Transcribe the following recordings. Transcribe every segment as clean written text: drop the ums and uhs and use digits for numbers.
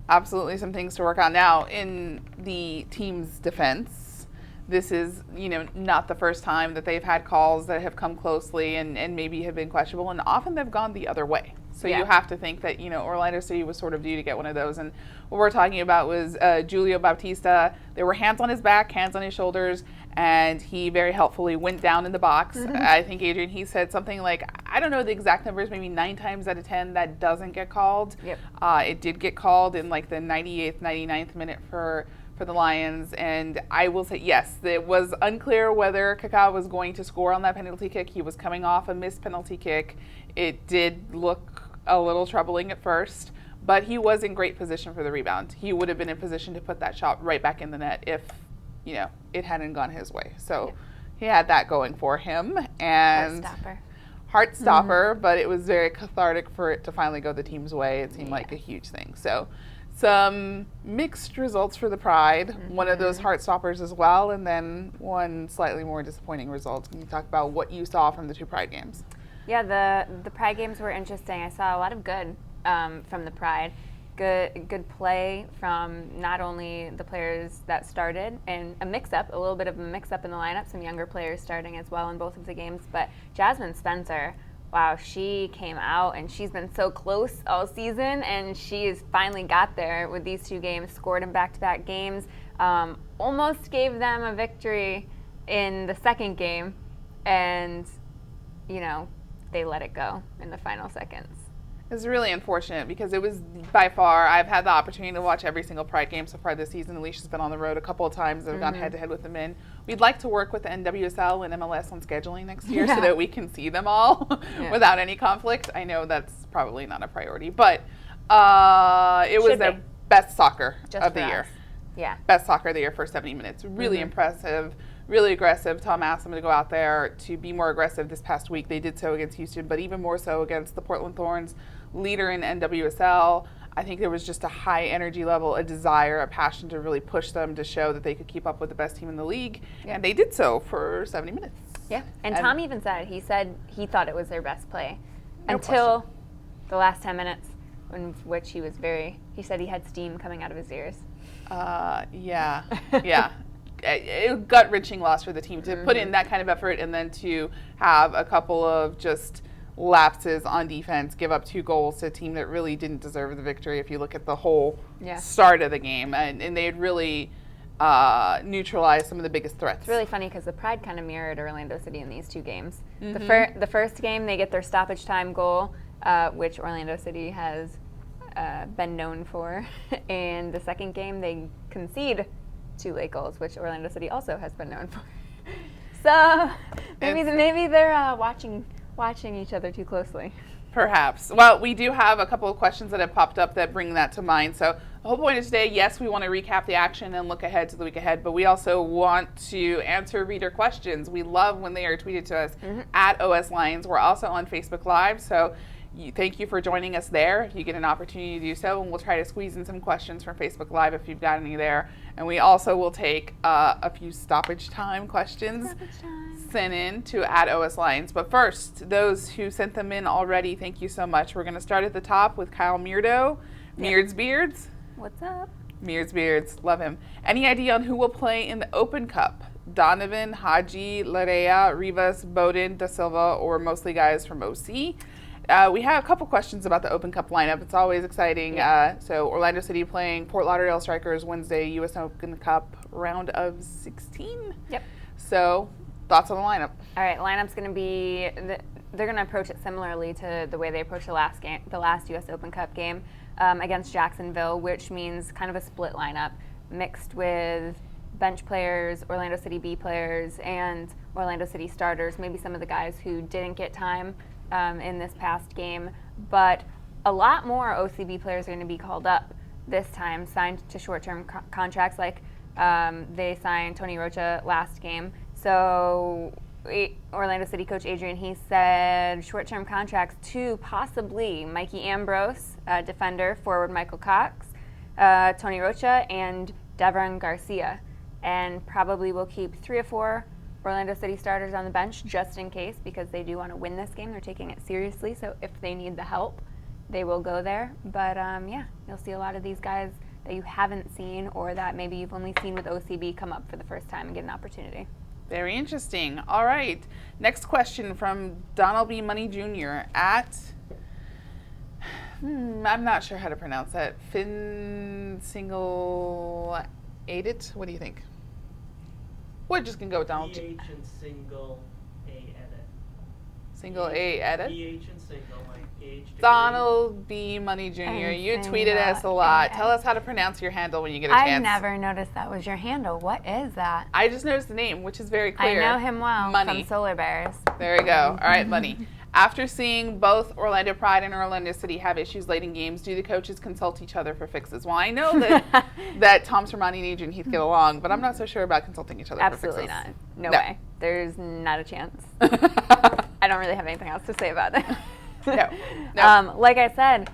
absolutely some things to work on. Now, in the team's defense, this is, not the first time that they've had calls that have come closely and maybe have been questionable, and often they've gone the other way. So you have to think that, Orlando City was sort of due to get one of those. And what we're talking about was Julio Bautista. There were hands on his back, hands on his shoulders, and he very helpfully went down in the box. I think, Adrian, he said something like, I don't know the exact numbers, maybe 9 times out of 10 that doesn't get called. Yep. It did get called in like the 98th, 99th minute for the Lions, and I will say, yes, it was unclear whether Kaká was going to score on that penalty kick. He was coming off a missed penalty kick. It did look a little troubling at first, but he was in great position for the rebound. He would have been in position to put that shot right back in the net if, it hadn't gone his way. So he had that going for him, and heart stopper, but it was very cathartic for it to finally go the team's way. It seemed like a huge thing. So some mixed results for the Pride, one of those heart stoppers as well, and then one slightly more disappointing result. Can you talk about what you saw from the 2 Pride games? Yeah, the Pride games were interesting. I saw a lot of good from the Pride. Good play from not only the players that started, and a little bit of a mix-up in the lineup, some younger players starting as well in both of the games, but Jasmine Spencer, wow, she came out and she's been so close all season, and she has finally got there with these 2 games, scored in back-to-back games, almost gave them a victory in the second game, and, they let it go in the final seconds. It's really unfortunate because it was by far, I've had the opportunity to watch every single Pride game so far this season. Alicia's been on the road a couple of times and have gone head-to-head with the men. We'd like to work with the NWSL and MLS on scheduling next year so that we can see them all without any conflict. I know that's probably not a priority, but it was their best soccer of the year. Yeah. Best soccer of the year for 70 minutes. Really impressive. Really aggressive. Tom asked them to go out there to be more aggressive this past week. They did so against Houston, but even more so against the Portland Thorns, leader in NWSL. I think there was just a high energy level, a desire, a passion to really push them to show that they could keep up with the best team in the league, and they did so for 70 minutes. Yeah, and Tom even said he thought it was their best play until the last 10 minutes, in which he said he had steam coming out of his ears. Yeah. A gut-wrenching loss for the team to put in that kind of effort and then to have a couple of just lapses on defense, give up 2 goals to a team that really didn't deserve the victory if you look at the whole start of the game. And they had really neutralized some of the biggest threats. It's really funny because the Pride kind of mirrored Orlando City in these 2 games. The first game, they get their stoppage time goal, which Orlando City has been known for. And the second game, they concede 2 late goals, which Orlando City also has been known for. So maybe they're watching each other too closely. Perhaps. Well, we do have a couple of questions that have popped up that bring that to mind. So the whole point of today, yes, we want to recap the action and look ahead to the week ahead, but we also want to answer reader questions. We love when they are tweeted to us at OS Lions. We're also on Facebook Live, so thank you for joining us there if you get an opportunity to do so, and we'll try to squeeze in some questions from Facebook Live if you've got any there. And we also will take a few stoppage time questions sent in to @OS Lions. But first, those who sent them in already, thank you so much. We're going to start at the top with Kyle Meardo. Meards Beards. What's up? Meards Beards. Love him. Any idea on who will play in the Open Cup? Donovan, Haji, Larea, Rivas, Bowden, Da Silva, or mostly guys from OC? We have a couple questions about the Open Cup lineup. It's always exciting. So Orlando City playing Fort Lauderdale Strikers Wednesday, U.S. Open Cup round of 16. Yep. So thoughts on the lineup? All right, lineup's going to be they're going to approach it similarly to the way they approached the last U.S. Open Cup game against Jacksonville, which means kind of a split lineup mixed with bench players, Orlando City B players, and Orlando City starters, maybe some of the guys who didn't get time in this past game, but a lot more OCB players are going to be called up this time, signed to short-term contracts like they signed Tony Rocha last game. So Orlando City coach Adrian, he said short-term contracts to possibly Mikey Ambrose, defender, forward Michael Cox, Tony Rocha, and Devon Garcia. And probably will keep 3 or 4 Orlando City starters on the bench just in case, because they do want to win this game. They're taking it seriously, so if they need the help, they will go there. But yeah, you'll see a lot of these guys that you haven't seen or that maybe you've only seen with OCB come up for the first time and get an opportunity. Very interesting. All right. Next question from Donald B. Money Jr. at, I'm not sure how to pronounce that. Single Edit? What do you think? We're just going to go with Donald. PH and single A edit. Single A edit? PH and single, like PH. Donald B. Money Jr., you tweeted us a lot. Tell us how to pronounce your handle when you get a chance. I never noticed that was your handle. What is that? I just noticed the name, which is very clear. I know him well Money. from Solar Bears. There you go. All right, Money. After seeing both Orlando Pride and Orlando City have issues late in games, do the coaches consult each other for fixes? Well, I know that that Tom Sermani and Adrian Heath get along, but I'm not so sure about consulting each other Absolutely for fixes. not. No way. There's not a chance. I don't really have anything else to say about that. No. Like I said,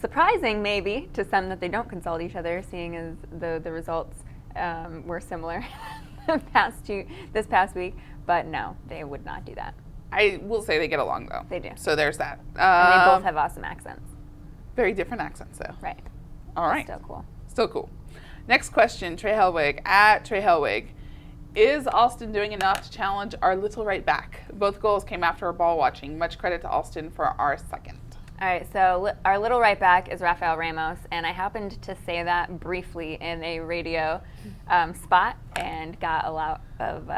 surprising maybe to some that they don't consult each other, seeing as the results were similar this past week. But no, they would not do that. I will say they get along, though. They do. So there's that. And they both have awesome accents. Very different accents, though. Right. All right. Still cool. Still cool. Next question, Trey Helwig at Trey Helwig. Is Alston doing enough to challenge our little right back? Both goals came after our ball watching. Much credit to Alston for our second. All right, so our little right back is Rafael Ramos, and I happened to say that briefly in a radio spot and got a lot of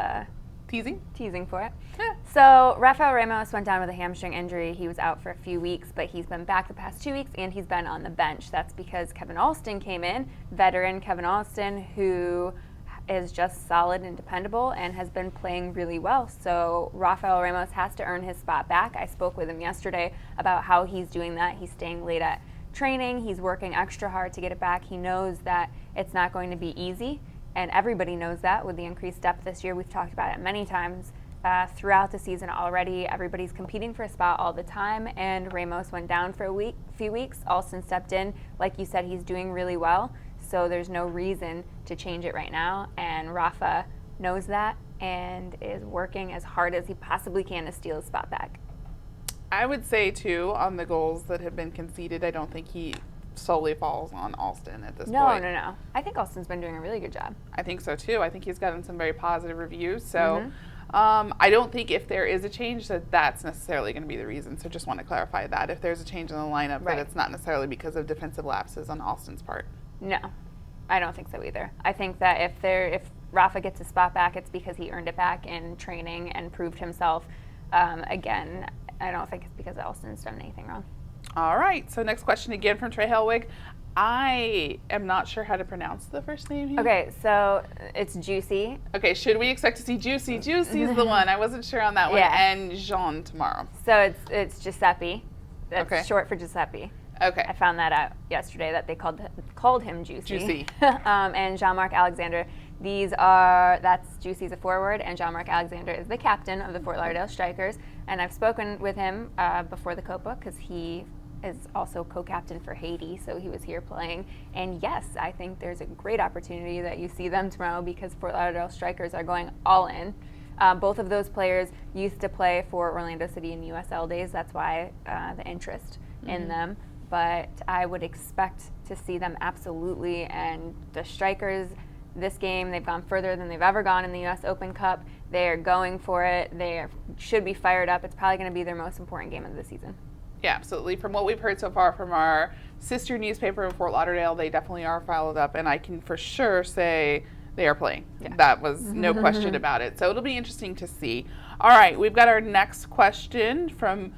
teasing for it. Yeah. So Rafael Ramos went down with a hamstring injury. He was out for a few weeks, but he's been back the past 2 weeks, and he's been on the bench. That's because Kevin Alston came in, veteran Kevin Alston, who is just solid and dependable and has been playing really well. So Rafael Ramos has to earn his spot back. I spoke with him yesterday about how he's doing that. He's staying late at training. He's working extra hard to get it back. He knows that it's not going to be easy, and everybody knows that with the increased depth this year. We've talked about it many times throughout the season already. Everybody's competing for a spot all the time, and Ramos went down for a few weeks. Alston stepped in. Like you said, he's doing really well. So there's no reason to change it right now, and Rafa knows that and is working as hard as he possibly can to steal his spot back. I would say, too, on the goals that have been conceded, I don't think he solely falls on Alston at this point. No. I think Alston's been doing a really good job. I think so, too. I think he's gotten some very positive reviews. So I don't think if there is a change that that's necessarily going to be the reason. So just want to clarify that. If there's a change in the lineup, that it's not necessarily because of defensive lapses on Alston's part. No, I don't think so either. I think that if Rafa gets his spot back, it's because he earned it back in training and proved himself. Again, I don't think it's because Alston's done anything wrong. All right. So next question again from Trey Helwig. I am not sure how to pronounce the first name here. Okay, so it's Juicy. Okay, should we expect to see Juicy? Juicy's the one. I wasn't sure on that one. Yeah. And Jean tomorrow. So it's Giuseppe. That's Okay. short for Giuseppe. Okay. I found that out yesterday that they called him Juicy. Juicy. And Jean-Marc Alexander. That's Juicy's a forward, and Jean-Marc Alexander is the captain of the Fort Lauderdale Strikers. And I've spoken with him before the Copa because he is also co-captain for Haiti, so he was here playing. And yes, I think there's a great opportunity that you see them tomorrow because Fort Lauderdale Strikers are going all in. Both of those players used to play for Orlando City in USL days. That's why the interest in them. But I would expect to see them absolutely. And the Strikers, this game, they've gone further than they've ever gone in the U.S. Open Cup. They're going for it. Should be fired up. It's probably going to be their most important game of the season. Yeah, absolutely. From what we've heard so far from our sister newspaper in Fort Lauderdale, they definitely are followed up. And I can for sure say they are playing. Yeah. That was no question about it. So it'll be interesting to see. All right, we've got our next question from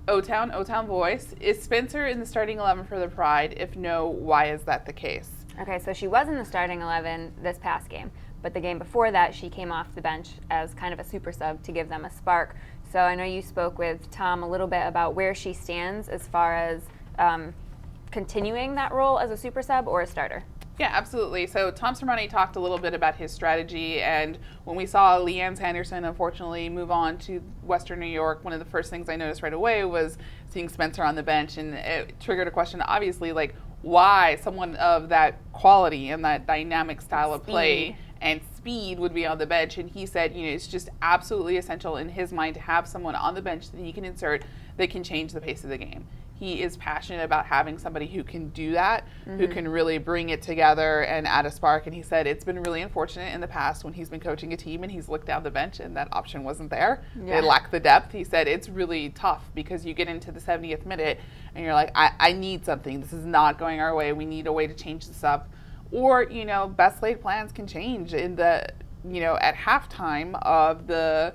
O-Town Voice. Is Spencer in the starting 11 for the Pride? If no, why is that the case? Okay, so she was in the starting 11 this past game, but the game before that, she came off the bench as kind of a super sub to give them a spark. So I know you spoke with Tom a little bit about where she stands as far as continuing that role as a super sub or a starter. Yeah, absolutely. So Tom Sermani talked a little bit about his strategy, and when we saw Leanne Sanderson unfortunately move on to Western New York, one of the first things I noticed right away was seeing Spencer on the bench, and it triggered a question, obviously, like why someone of that quality and that dynamic style of play and speed would be on the bench. And he said, it's just absolutely essential in his mind to have someone on the bench that he can insert that can change the pace of the game. he is passionate about having somebody who can do that, who can really bring it together and add a spark. And he said it's been really unfortunate in the past when he's been coaching a team and he's looked down the bench and that option wasn't there. Yeah. They lack the depth. He said it's really tough because you get into the 70th minute and you're like, I need something. This is not going our way. We need a way to change this up. Or, best laid plans can change in the, at halftime of the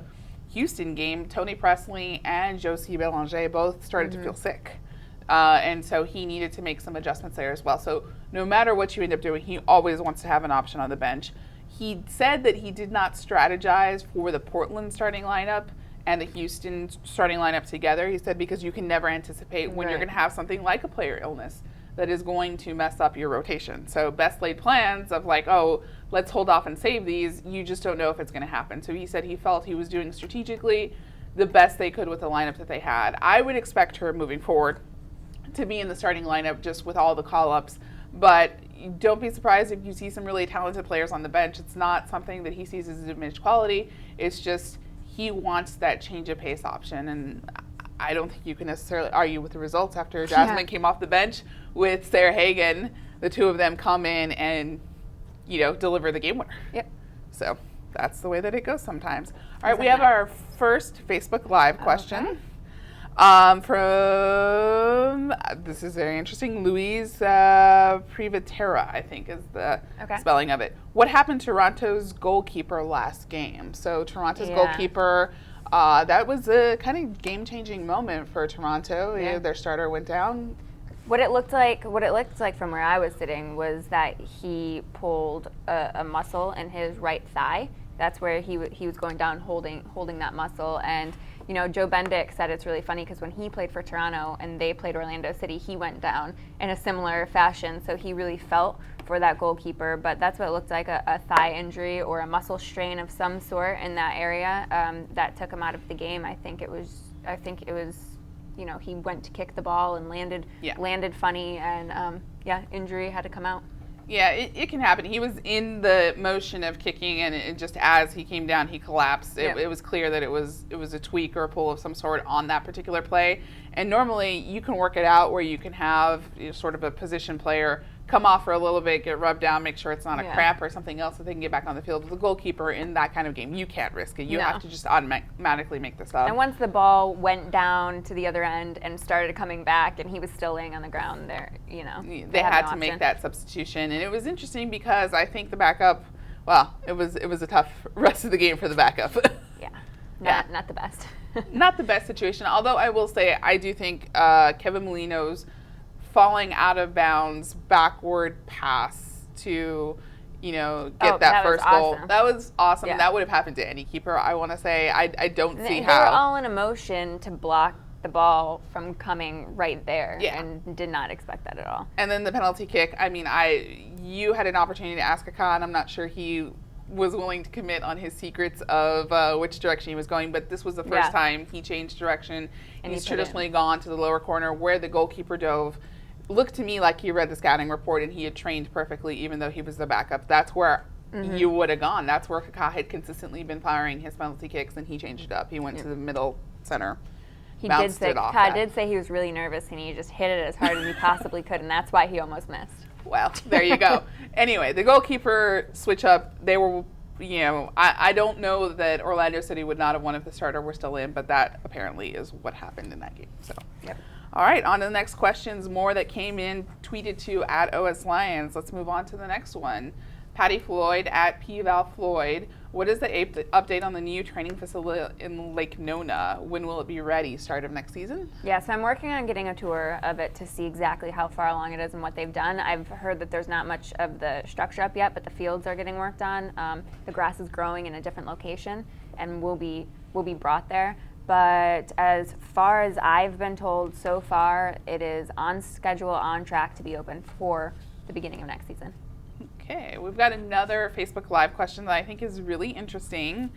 Houston game, Tony Presley and Josie Belanger both started to feel sick. And so he needed to make some adjustments there as well. So no matter what you end up doing, he always wants to have an option on the bench. He said that he did not strategize for the Portland starting lineup and the Houston starting lineup together. He said because you can never anticipate when you're going to have something like a player illness that is going to mess up your rotation. So best laid plans of like, oh, let's hold off and save these, you just don't know if it's going to happen. So he said he felt he was doing strategically the best they could with the lineup that they had. I would expect her moving forward to be in the starting lineup just with all the call-ups, but don't be surprised if you see some really talented players on the bench. It's not something that he sees as a diminished quality. It's just he wants that change of pace option, and I don't think you can necessarily argue with the results after Jasmine came off the bench with Sarah Hagan. The two of them come in and, deliver the game winner. Yep. So that's the way that it goes sometimes. All right, we have our first Facebook Live question. From, this is very interesting, Louise Privatera, I think is the spelling of it. What happened to Toronto's goalkeeper last game? So Toronto's goalkeeper, that was a kind of game-changing moment for Toronto. Yeah. Their starter went down. What it looked like from where I was sitting was that he pulled a muscle in his right thigh. That's where he was going down holding that muscle. And Joe Bendick said it's really funny because when he played for Toronto and they played Orlando City, he went down in a similar fashion. So he really felt for that goalkeeper. But that's what it looked like, a thigh injury or a muscle strain of some sort in that area that took him out of the game. I think it was he went to kick the ball and landed funny, and injury had to come out. Yeah, it can happen. He was in the motion of kicking, and it just as he came down, he collapsed. It was clear that it was a tweak or a pull of some sort on that particular play. And normally you can work it out where you can have sort of a position player come off for a little bit, get rubbed down, make sure it's not a cramp or something else that they can get back on the field. With the goalkeeper in that kind of game, you can't risk it. You have to just automatically make this up. And once the ball went down to the other end and started coming back and he was still laying on the ground there, they had to make that substitution. And it was interesting because I think the backup, it was a tough rest of the game for the backup. Not the best. Not the best situation, although I will say I do think Kevin Molino's falling out of bounds backward pass to get that first goal. That was awesome. That would have happened to any keeper, I want to say. I don't see how. They were all in a motion to block the ball from coming right there and did not expect that at all. And then the penalty kick, you had an opportunity to ask Kaká, and I'm not sure he was willing to commit on his secrets of which direction he was going, but this was the first time he changed direction, and he's traditionally gone to the lower corner where the goalkeeper dove. Looked to me like he read the scouting report and he had trained perfectly even though he was the backup. That's where you would have gone. That's where Kaká had consistently been firing his penalty kicks, and he changed it up. He went to the middle center. Kaká did say he was really nervous and he just hit it as hard as he possibly could, and that's why he almost missed. Well, there you go. Anyway, the goalkeeper switch up, they were, I don't know that Orlando City would not have won if the starter were still in, but that apparently is what happened in that game. So. Yep. All right, on to the next questions. More that came in, tweeted to at OS Lions. Let's move on to the next one. Patty Floyd at PVal Floyd. What is the update on the new training facility in Lake Nona? When will it be ready? Start of next season? Yeah, so I'm working on getting a tour of it to see exactly how far along it is and what they've done. I've heard that there's not much of the structure up yet, but the fields are getting worked on. The grass is growing in a different location and will be brought there. But as far as I've been told so far, it is on schedule, on track to be open for the beginning of next season. Okay, we've got another Facebook Live question that I think is really interesting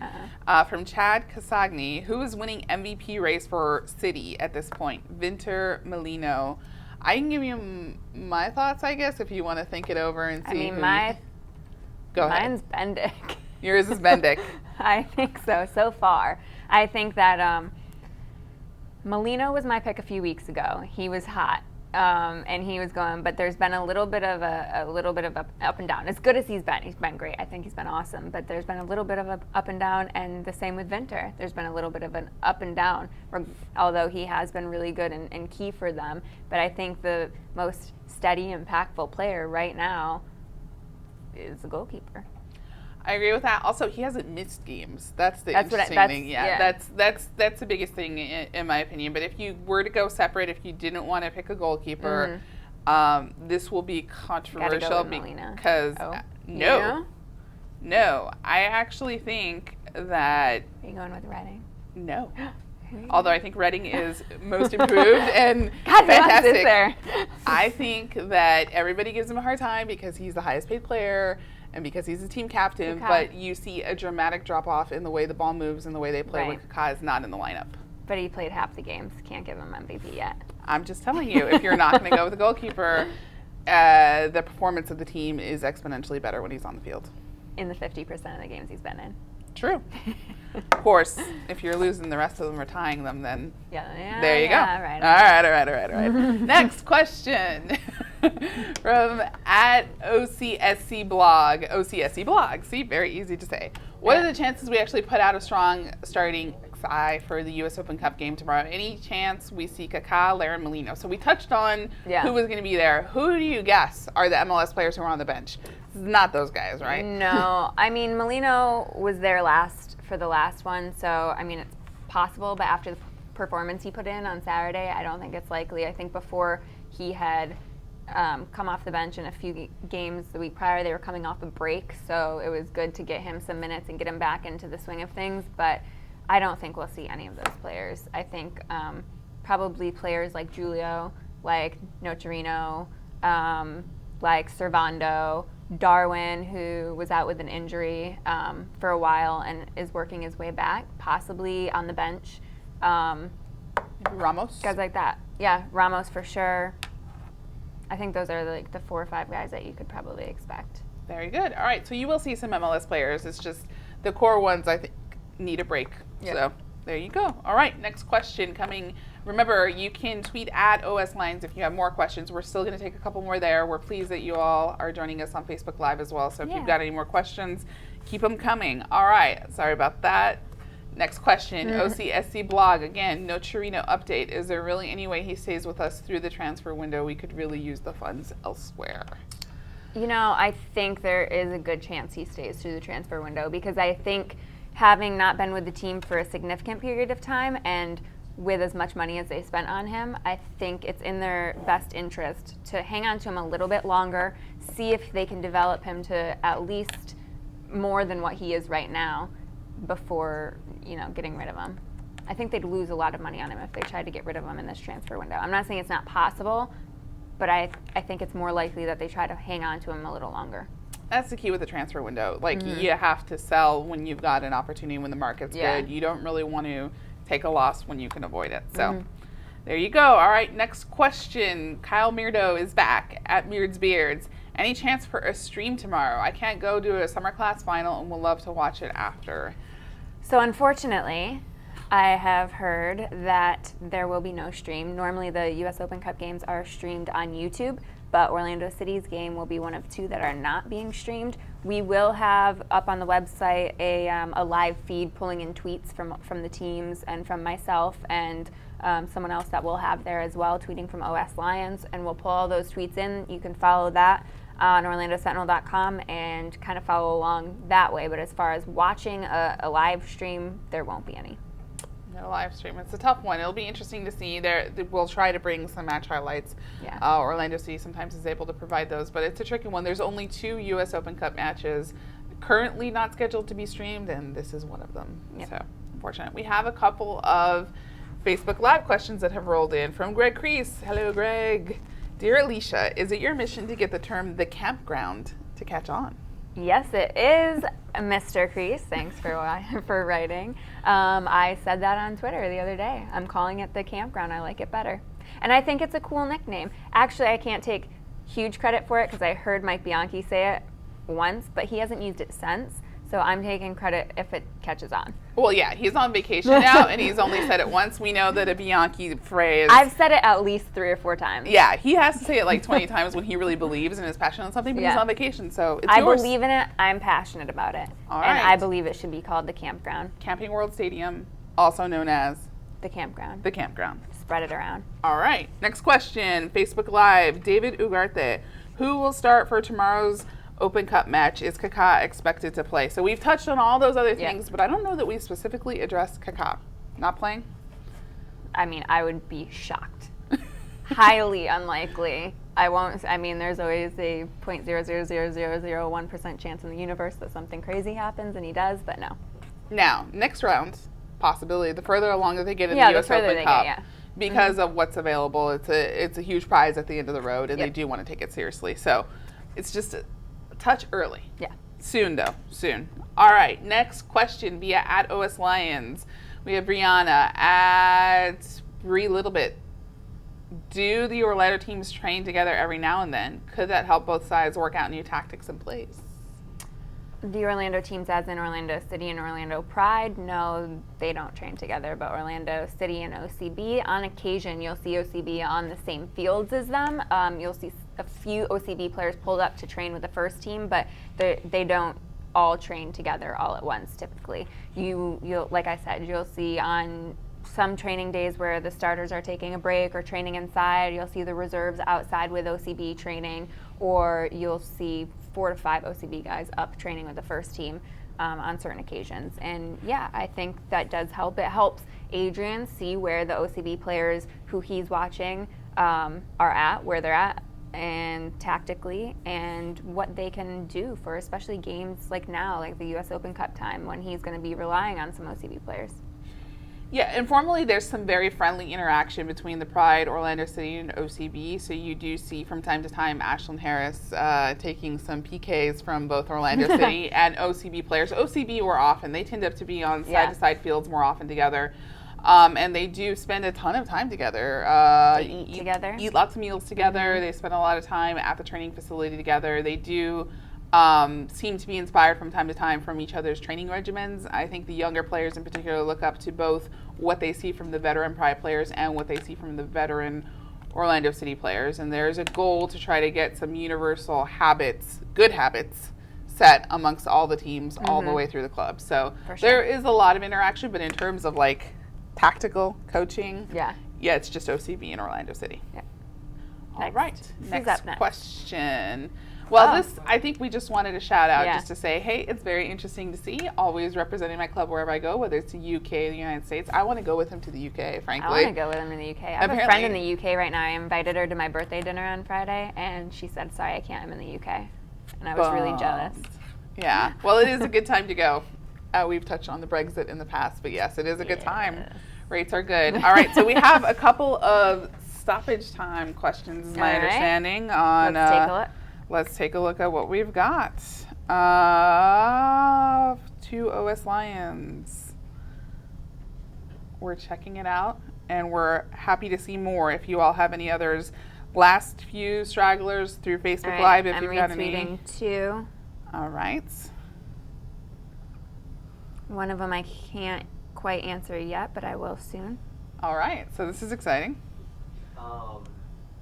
from Chad Casagni. Who is winning MVP race for City at this point? Vinter, Molino. I can give you my thoughts, I guess, if you want to think it over and see. Go ahead. Mine's Bendick. Yours is Bendick. I think so far. I think that Molino was my pick a few weeks ago. He was hot, and he was going. But there's been a little bit of up and down. As good as he's been great. I think he's been awesome. But there's been a little bit of a up and down, and the same with Vinter. There's been a little bit of an up and down, although he has been really good and key for them. But I think the most steady, impactful player right now is the goalkeeper. I agree with that. Also, he hasn't missed games. That's the interesting thing. Yeah, that's the biggest thing in my opinion. But if you were to go separate, if you didn't want to pick a goalkeeper, this will be controversial because no, I actually think that. Are you going with Reading? No. Although I think Reading is most improved and fantastic. There. I think that everybody gives him a hard time because he's the highest paid player and because he's a team captain, but you see a dramatic drop-off in the way the ball moves and the way they play when Kaká is not in the lineup. But he played half the games. Can't give him MVP yet. I'm just telling you, if you're not going to go with a goalkeeper, the performance of the team is exponentially better when he's on the field. In the 50% of the games he's been in. True. Of course, if you're losing the rest of them or tying them, then there you go. Right. All right. Next question from @OCSC blog. See, very easy to say. What are the chances we actually put out a strong starting XI for the U.S. Open Cup game tomorrow? Any chance we see Kaká, Larin, Molino? So we touched on who was going to be there. Who do you guess are the MLS players who are on the bench? Not those guys, right? No. I mean, Molino was there for the last one, so, I mean, it's possible, but after the performance he put in on Saturday, I don't think it's likely. I think before he had come off the bench in a few games the week prior, they were coming off a break, so it was good to get him some minutes and get him back into the swing of things, but I don't think we'll see any of those players. I think probably players like Julio, like Nocerino, like Servando, Darwin, who was out with an injury for a while and is working his way back, possibly on the bench. Ramos? Guys like that. Yeah, Ramos for sure. I think those are like the 4 or 5 guys that you could probably expect. Very good. All right, so you will see some MLS players. It's just the core ones, I think, need a break. Yep. So there you go. All right, next question coming. Remember, you can tweet @OSLines if you have more questions. We're still going to take a couple more there. We're pleased that you all are joining us on Facebook Live as well. So if you've got any more questions, keep them coming. All right. Sorry about that. Next question. OCSC blog. Again, Nocerino update. Is there really any way he stays with us through the transfer window? We could really use the funds elsewhere. You know, I think there is a good chance he stays through the transfer window because I think having not been with the team for a significant period of time and with as much money as they spent on him, I think it's in their best interest to hang on to him a little bit longer, see if they can develop him to at least more than what he is right now before, getting rid of him. I think they'd lose a lot of money on him if they tried to get rid of him in this transfer window. I'm not saying it's not possible, but I think it's more likely that they try to hang on to him a little longer. That's the key with the transfer window. Like, you have to sell when you've got an opportunity, when the market's good. You don't really want to take a loss when you can avoid it. So there you go. All right, next question. Kyle Meardo is back @MeardsBeards. Any chance for a stream tomorrow? I can't go to a summer class final and would love to watch it after. So unfortunately, I have heard that there will be no stream. Normally the U.S. Open Cup games are streamed on YouTube, but Orlando City's game will be one of 2 that are not being streamed. We will have up on the website a live feed pulling in tweets from the teams and from myself and someone else that we'll have there as well, tweeting from OS Lions, and we'll pull all those tweets in. You can follow that on OrlandoSentinel.com and kind of follow along that way. But as far as watching a live stream, there won't be any. No live stream. It's a tough one. It'll be interesting to see. We'll try to bring some match highlights. Yeah. Orlando City sometimes is able to provide those, but it's a tricky one. There's only 2 U.S. Open Cup matches currently not scheduled to be streamed, and this is one of them. Yep. So unfortunate. We have a couple of Facebook Live questions that have rolled in from Greg Crease. Hello, Greg. Dear Alicia, is it your mission to get the term the campground to catch on? Yes, it is, Mr. Crease. Thanks for writing. I said that on Twitter the other day. I'm calling it the campground. I like it better. And I think it's a cool nickname. Actually, I can't take huge credit for it because I heard Mike Bianchi say it once, but he hasn't used it since. So I'm taking credit if it catches on. Well, yeah, he's on vacation now, and he's only said it once. We know that a Bianchi phrase. I've said it at least 3 or 4 times. Yeah, he has to say it like 20 times when he really believes and is passionate on something, but he's on vacation, so it's I yours. believe in it. I'm passionate about it. All And right. I believe it should be called the campground. Camping World Stadium, also known as The campground. the campground. Spread it around. All right, next question. Facebook Live, David Ugarte. Who will start for tomorrow's Open Cup match? Is Kaká expected to play? So we've touched on all those other things, but I don't know that we specifically addressed Kaká. Not playing? I mean, I would be shocked. Highly unlikely. There's always a 0.0000001% chance in the universe that something crazy happens, and he does, but no. Now, next round, possibility, the further along that they get in the U.S. Open Cup, because of what's available, it's a huge prize at the end of the road, and they do want to take it seriously. So it's just a touch early. Yeah. Soon, though. Soon. All right. Next question via @OSLions. We have Brianna at Bree Littlebit. Do the Orlando teams train together every now and then? Could that help both sides work out new tactics and plays? The Orlando teams, as in Orlando City and Orlando Pride, no, they don't train together. But Orlando City and OCB, on occasion, you'll see OCB on the same fields as them. You'll see a few OCB players pulled up to train with the first team, but they don't all train together all at once. Typically, you'll like I said, you'll see on some training days where the starters are taking a break or training inside. You'll see the reserves outside with OCB training, or you'll see 4 to 5 OCB guys up training with the first team on certain occasions. And yeah, I think that does help. It helps Adrian see where the OCB players who he's watching are at, where they're at, and tactically, and what they can do for especially games like now, like the U.S. Open Cup time, when he's going to be relying on some OCB players. Yeah, informally, there's some very friendly interaction between the Pride, Orlando City, and OCB. So you do see from time to time Ashlyn Harris taking some PKs from both Orlando City and OCB players. OCB more often. They tend up to be on side-to-side fields more often together. And they do spend a ton of time together. They eat together. Eat lots of meals together. Mm-hmm. They spend a lot of time at the training facility together. They do seem to be inspired from time to time from each other's training regimens. I think the younger players in particular look up to both what they see from the veteran Pride players and what they see from the veteran Orlando City players. And there's a goal to try to get some universal habits, good habits, set amongst all the teams all the way through the club. So there is a lot of interaction, but in terms of like tactical coaching, it's just OCB and Orlando City. Yeah. All right. Next next question. Well, this, I think we just wanted to shout out just to say, hey, it's very interesting to see. Always representing my club wherever I go, whether it's the UK or the United States. I want to go with him to the UK, frankly. I want to go with him in the UK. I have a friend in the UK right now. I invited her to my birthday dinner on Friday, and she said, sorry, I can't. I'm in the UK. And I was really jealous. Yeah. Well, it is a good time to go. We've touched on the Brexit in the past, but yes, it is a good time. Rates are good. All right, so we have a couple of stoppage time questions, is my understanding. On, let's take a look. Let's take a look at what we've got. 2 OS Lions. We're checking it out, and we're happy to see more. If you all have any others, last few stragglers through Facebook Live, if you've got any. I'm retweeting 2. All right. One of them I can't quite answer yet, but I will soon. All right, so this is exciting.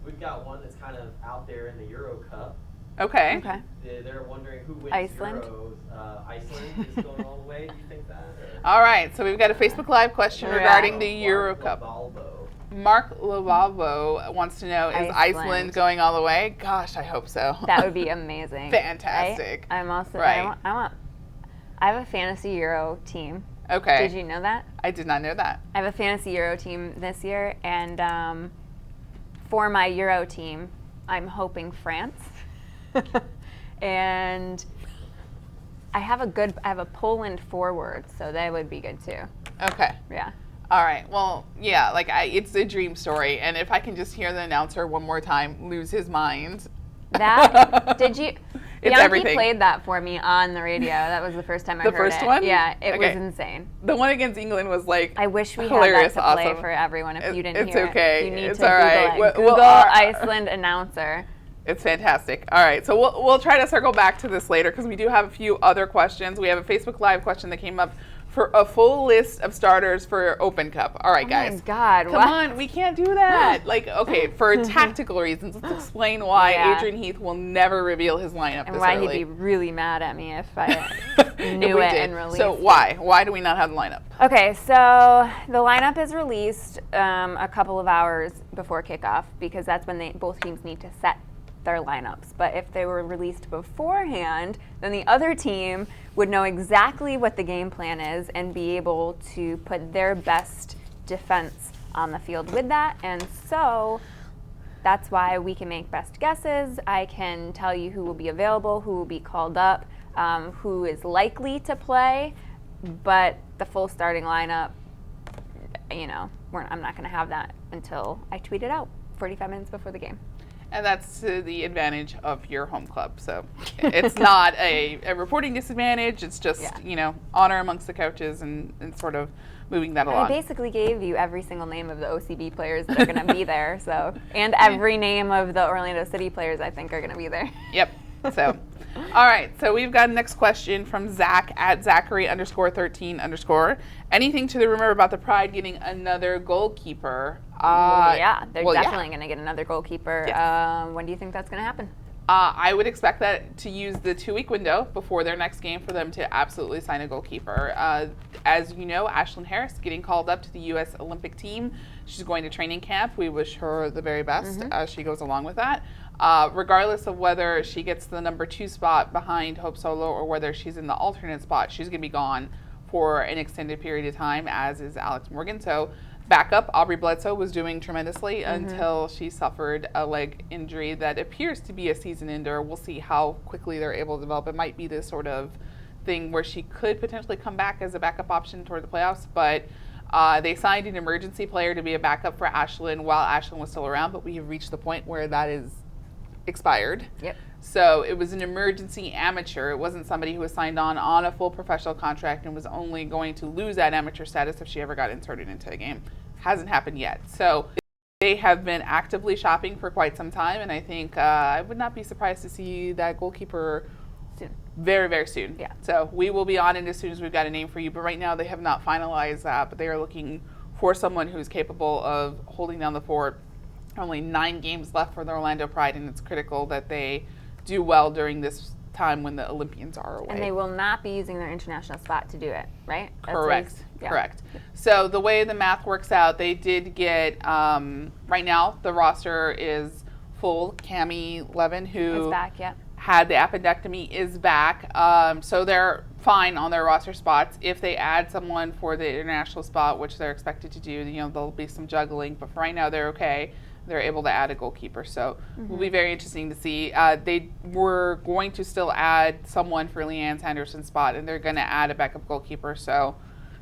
We've got one that's kind of out there in the Euro Cup. Okay. They're wondering who wins Iceland. Euros. Iceland is going all the way. Do you think that? All right, so we've got a Facebook Live question regarding the Euro Cup. Mark Lovalvo wants to know, is Iceland going all the way? Gosh, I hope so. That would be amazing. Fantastic. I'm also, right. I have a fantasy Euro team. Okay. Did you know that? I did not know that. I have a fantasy Euro team this year, and for my Euro team, I'm hoping France. And I have a Poland forward, so that would be good too. Okay. Yeah. All right. Well, yeah, it's a dream story, and if I can just hear the announcer one more time lose his mind. Did you? It's Bianchi everything. Played that for me on the radio. That was the first time I heard it. The first one? Yeah, it was insane. The one against England was I wish we hilarious, had that to play awesome. for everyone. If you didn't hear okay. it, you need it's to all right. Google it. Google Iceland announcer. It's fantastic. All right, so we'll try to circle back to this later because we do have a few other questions. We have a Facebook Live question that came up for a full list of starters for Open Cup. All right, guys. Oh my God! Come on, we can't do that. Like, okay, for tactical reasons, let's explain why Adrian Heath will never reveal his lineup and this why early. he'd be really mad at me if I knew we it did. and released. So why? Why do we not have the lineup? Okay, so the lineup is released a couple of hours before kickoff because that's when both teams need to set their lineups. But if they were released beforehand, then the other team would know exactly what the game plan is and be able to put their best defense on the field with that. And so that's why we can make best guesses. I can tell you who will be available, who will be called up, who is likely to play, but the full starting lineup, I'm not going to have that until I tweet it out 45 minutes before the game. And that's to the advantage of your home club. So it's not a reporting disadvantage. It's just, honor amongst the coaches and sort of moving that along. I basically gave you every single name of the OCB players that are going to be there. So, and every name of the Orlando City players I think are going to be there. Yep. So, all right. So we've got a next question from Zach at Zachary_13_. Anything to the rumor about the Pride getting another goalkeeper? They're definitely going to get another goalkeeper. Yes. When do you think that's going to happen? I would expect that to use the 2-week window before their next game for them to absolutely sign a goalkeeper. As you know, Ashlyn Harris getting called up to the U.S. Olympic team. She's going to training camp. We wish her the very best as she goes along with that. Regardless of whether she gets the number 2 spot behind Hope Solo or whether she's in the alternate spot, she's going to be gone for an extended period of time, as is Alex Morgan. So backup, Aubrey Bledsoe was doing tremendously until she suffered a leg injury that appears to be a season ender. We'll see how quickly they're able to develop. It might be this sort of thing where she could potentially come back as a backup option toward the playoffs, but they signed an emergency player to be a backup for Ashlyn while Ashlyn was still around, but we have reached the point where that is expired. Yep. So it was an emergency amateur. It wasn't somebody who was signed on a full professional contract and was only going to lose that amateur status if she ever got inserted into a game. Hasn't happened yet. So they have been actively shopping for quite some time, and I think I would not be surprised to see that goalkeeper Soon. very, very soon. Yeah. So we will be on it as soon as we've got a name for you. But right now they have not finalized that, but they are looking for someone who's capable of holding down the fort. Only 9 games left for the Orlando Pride, and it's critical that they do well during this time when the Olympians are away. And they will not be using their international spot to do it, right? Correct. Correct. So the way the math works out, they did get, right now, the roster is full. Cammie Levin, who Is back, had the appendectomy, is back. So they're fine on their roster spots. If they add someone for the international spot, which they're expected to do, there'll be some juggling. But for right now, they're okay. They're able to add a goalkeeper. So it will be very interesting to see. They were going to still add someone for Leanne Sanderson's spot, and they're going to add a backup goalkeeper. So,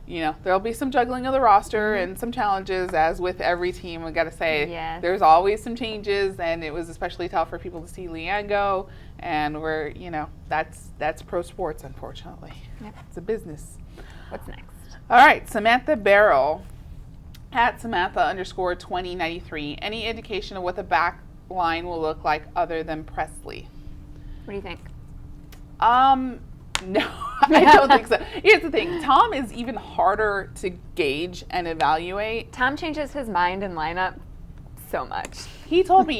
there'll be some juggling of the roster and some challenges, as with every team. I got to say, there's always some changes, and it was especially tough for people to see Leanne go. And we're, that's pro sports, unfortunately. Yep. It's a business. What's next? All right, Samantha Barrel at Samantha_2093. Any indication of what the back line will look like other than Presley? What do you think? No, I don't think so. Here's the thing. Tom is even harder to gauge and evaluate. Tom changes his mind and lineup so much. He told me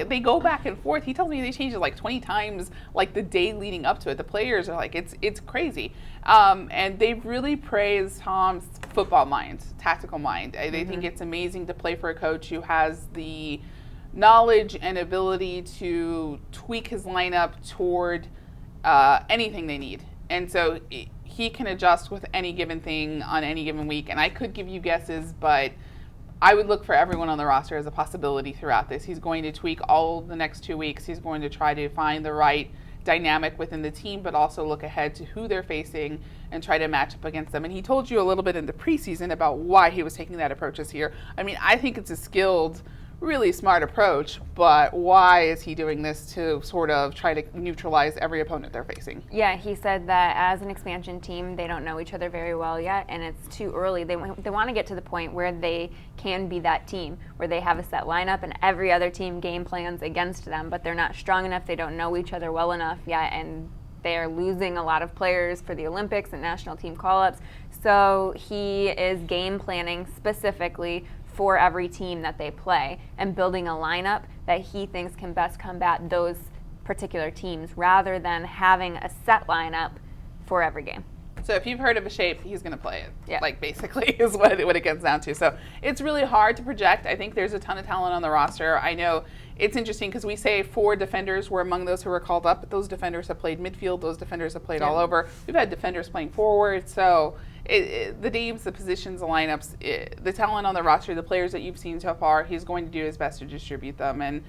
they go back and forth. He tells me they change it like 20 times the day leading up to it. The players are it's crazy. And they really praise Tom's football mind, tactical mind. They think it's amazing to play for a coach who has the knowledge and ability to tweak his lineup toward anything they need. And so he can adjust with any given thing on any given week. And I could give you guesses, but I would look for everyone on the roster as a possibility throughout this. He's going to tweak all the next 2 weeks. He's going to try to find the right dynamic within the team, but also look ahead to who they're facing and try to match up against them. And he told you a little bit in the preseason about why he was taking that approach this year. I mean, I think it's a skilled really smart approach, but why is he doing this to sort of try to neutralize every opponent they're facing? Yeah, he said that as an expansion team, they don't know each other very well yet, and it's too early. They want to get to the point where they can be that team, where they have a set lineup and every other team game plans against them, but they're not strong enough, they don't know each other well enough yet, and they're losing a lot of players for the Olympics and national team call-ups. So he is game planning specifically for every team that they play and building a lineup that he thinks can best combat those particular teams rather than having a set lineup for every game. So if you've heard of a shape, he's going to play it. Yeah. Like, basically, is what it gets down to. So it's really hard to project. I think there's a ton of talent on the roster. I know it's interesting because we say 4 defenders were among those who were called up, but those defenders have played midfield. Those defenders have played all over. We've had defenders playing forward. So the names, the positions, the lineups, the talent on the roster, the players that you've seen so far, he's going to do his best to distribute them. And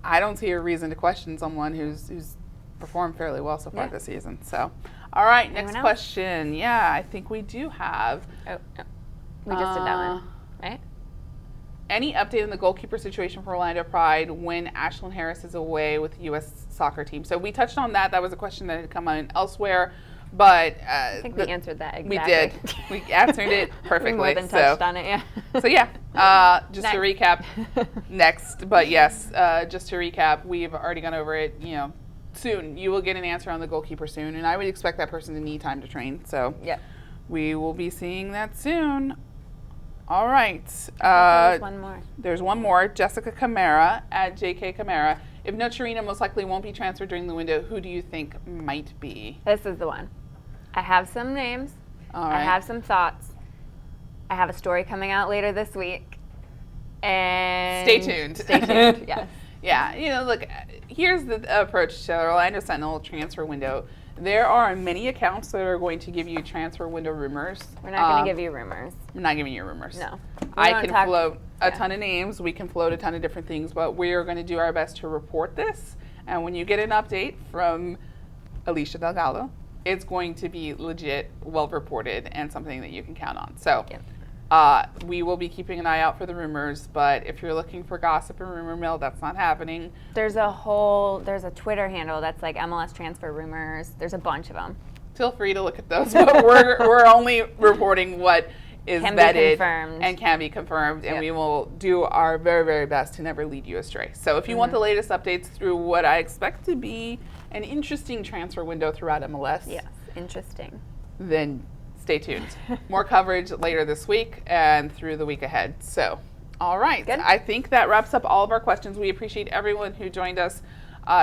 I don't see a reason to question someone who's performed fairly well so far this season. So, all right, next question. Yeah, I think we do have. Oh, no. We just did that one, right? Any update on the goalkeeper situation for Orlando Pride when Ashlyn Harris is away with the U.S. soccer team? So we touched on that. That was a question that had come in elsewhere. But I think we answered that exactly. We did. We answered it perfectly. We more than touched on it, yeah. So yeah, just to recap, next. But yes, just to recap, we've already gone over it. You know, soon you will get an answer on the goalkeeper soon, and I would expect that person to need time to train. So we will be seeing that soon. All right. There's one more. There's one more. Jessica Camara at JK Camara. If Nocherina most likely won't be transferred during the window, who do you think might be? This is the one. I have some names. All right. I have some thoughts. I have a story coming out later this week. And stay tuned. Stay tuned, yes. Yeah, you know, look, here's the approach to the Orlando Sentinel transfer window. There are many accounts that are going to give you transfer window rumors. We're not going to give you rumors. I'm not giving you rumors. No. I can float a ton of names. We can float a ton of different things, but we are going to do our best to report this. And when you get an update from Alicia Delgado, it's going to be legit, well reported, and something that you can count on. So we will be keeping an eye out for the rumors, but if you're looking for gossip and rumor mill, that's not happening. There's a Twitter handle that's like MLS transfer rumors. There's a bunch of them. Feel free to look at those, but we're only reporting what is vetted and can be confirmed, and we will do our very, very best to never lead you astray. So if you want the latest updates through what I expect to be an interesting transfer window throughout MLS, yes, interesting, then stay tuned. More coverage later this week and through the week ahead. So, all right. Good. I think that wraps up all of our questions. We appreciate everyone who joined us,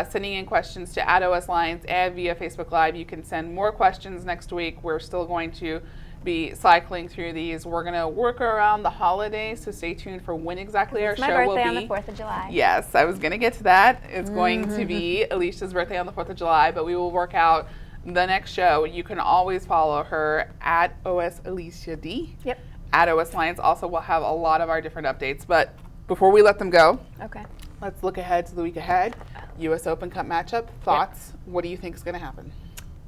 sending in questions to @OSLions and via Facebook Live. You can send more questions next week. We're still going to be cycling through these. We're going to work around the holidays, so stay tuned for when exactly our show will be. It's my birthday on the 4th of July. Yes, I was going to get to that. It's going to be Alicia's birthday on the 4th of July, but we will work out the next show. You can always follow her at @OSAliciaD. Yep. @OSLions also will have a lot of our different updates. But before we let them go, let's look ahead to the week ahead. U.S. Open Cup matchup. Thoughts? What do you think is going to happen?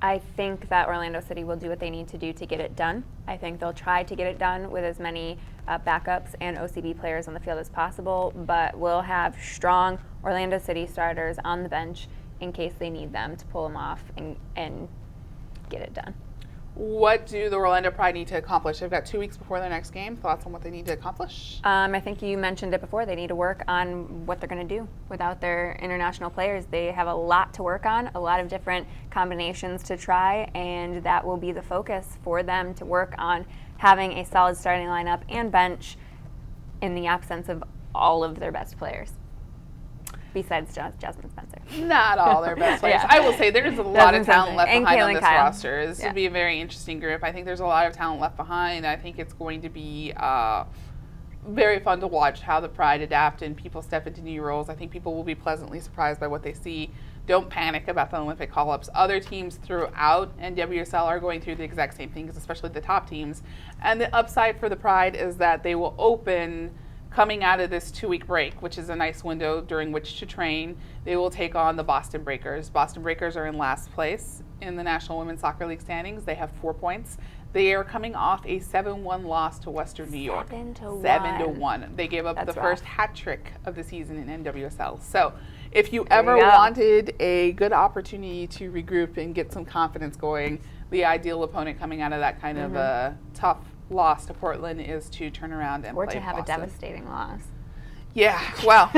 I think that Orlando City will do what they need to do to get it done. I think they'll try to get it done with as many backups and OCB players on the field as possible, but we'll have strong Orlando City starters on the bench in case they need them to pull them off and get it done. What do the Orlando Pride need to accomplish? They've got 2 weeks before their next game. Thoughts on what they need to accomplish? I think you mentioned it before. They need to work on what they're going to do without their international players. They have a lot to work on, a lot of different combinations to try, and that will be the focus for them to work on having a solid starting lineup and bench in the absence of all of their best players. Besides Jasmine Spencer. Not all their best players. I will say there's a lot of talent left behind on this roster. This will be a very interesting group. I think there's a lot of talent left behind. I think it's going to be very fun to watch how the Pride adapt and people step into new roles. I think people will be pleasantly surprised by what they see. Don't panic about the Olympic call-ups. Other teams throughout NWSL are going through the exact same things, especially the top teams. And the upside for the Pride is that they will open coming out of this 2-week break, which is a nice window during which to train, they will take on the Boston Breakers. Boston Breakers are in last place in the National Women's Soccer League standings. They have 4 points. They are coming off a 7-1 loss to Western New York. 7-1. They gave up That's the rough. first hat trick of the season in NWSL. So if you ever wanted a good opportunity to regroup and get some confidence going, the ideal opponent coming out of that kind of a tough loss to Portland is to turn around and Or play to have Boston. a devastating loss. Yeah, well,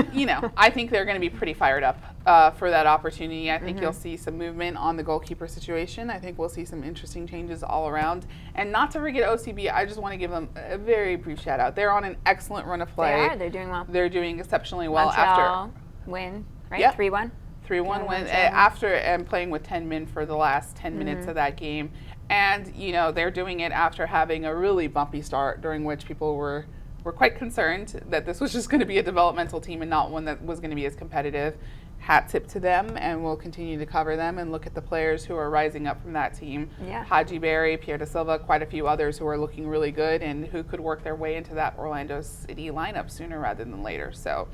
I think they're going to be pretty fired up for that opportunity. I think you'll see some movement on the goalkeeper situation. I think we'll see some interesting changes all around. And not to forget OCB, I just want to give them a very brief shout out. They're on an excellent run of play. They are. They're doing well. They're doing exceptionally well Montreal win, right? Yep. 3-1. 3-1 win after and playing with 10 men for the last 10 minutes of that game. And, they're doing it after having a really bumpy start during which people were quite concerned that this was just going to be a developmental team and not one that was going to be as competitive. Hat tip to them, and we'll continue to cover them and look at the players who are rising up from that team. Yeah. Haji Berry, Pierre Da Silva, quite a few others who are looking really good and who could work their way into that Orlando City lineup sooner rather than later. So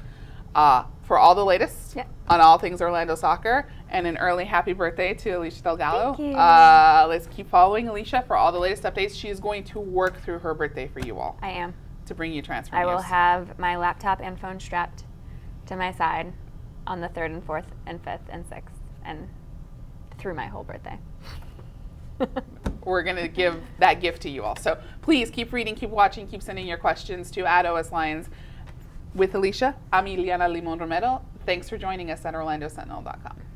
for all the latest on all things Orlando soccer, and an early happy birthday to Alicia Delgado. Thank you. Let's keep following Alicia for all the latest updates. She is going to work through her birthday for you all. I am. To bring you transfer I will news. have my laptop and phone strapped to my side on the 3rd and 4th and 5th and 6th and through my whole birthday. We're going to give that gift to you all. So please keep reading, keep watching, keep sending your questions to @OSLions. With Alicia, I'm Ileana Limon Romero. Thanks for joining us at OrlandoSentinel.com.